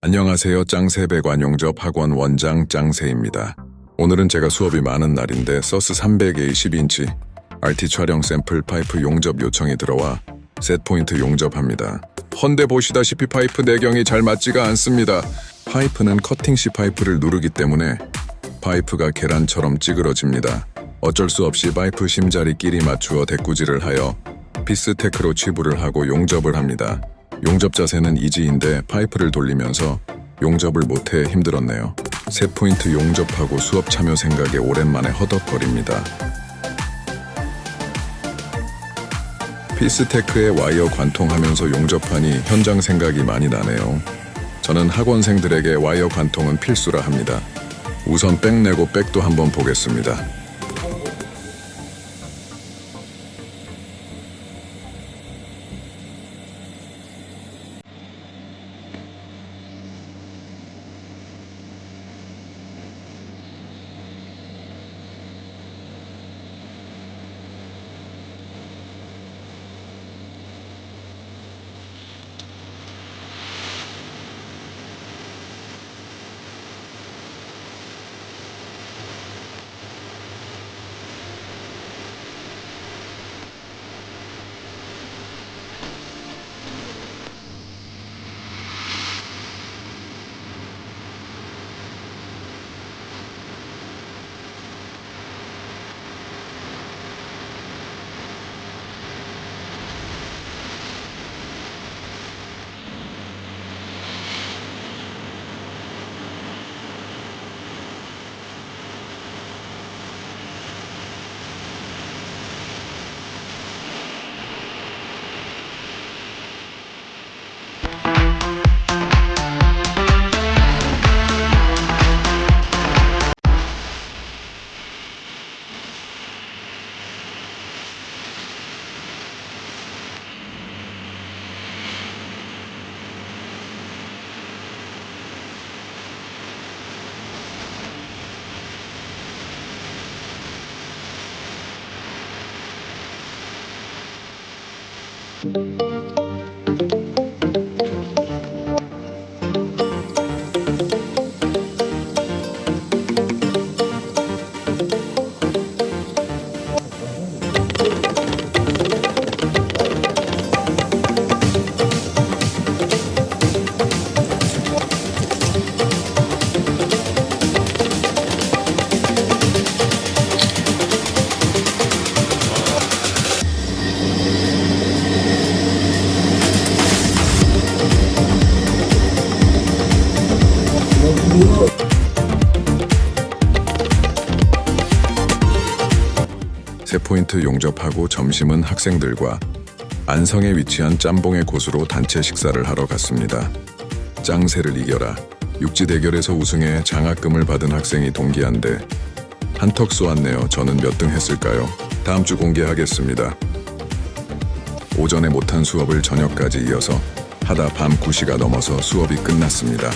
안녕하세요. 짱세배관 용접 학원 원장 짱세입니다. 오늘은 제가 수업이 많은 날인데 서스 300A 10인치 RT 촬영 샘플 파이프 용접 요청이 들어와 셋포인트 용접합니다. 헌데 보시다시피 파이프 내경이 잘 맞지가 않습니다. 파이프는 커팅시 파이프를 누르기 때문에 파이프가 계란처럼 찌그러집니다. 어쩔 수 없이 파이프 심자리 끼리 맞추어 대꾸질을 하여 피스테크로 치부를 하고 용접을 합니다. 용접 자세는 이지인데 파이프를 돌리면서 용접을 못해 힘들었네요. 셋포인트 용접하고 수업 참여 생각에 오랜만에 허덕거립니다. 피스테크에 와이어 관통하면서 용접하니 현장 생각이 많이 나네요. 저는 학원생들에게 와이어 관통은 필수라 합니다. 우선 백 내고 백도 한번 보겠습니다. 셋포인트 용접하고 점심은 학생들과 안성에 위치한 짬뽕의 곳으로 단체 식사를 하러 갔습니다. 짱세를 이겨라. 육지 대결에서 우승해 장학금을 받은 학생이 동기한데 한턱 쏘았네요. 저는 몇 등 했을까요? 다음 주 공개하겠습니다. 오전에 못한 수업을 저녁까지 이어서 하다 밤 9시가 넘어서 수업이 끝났습니다.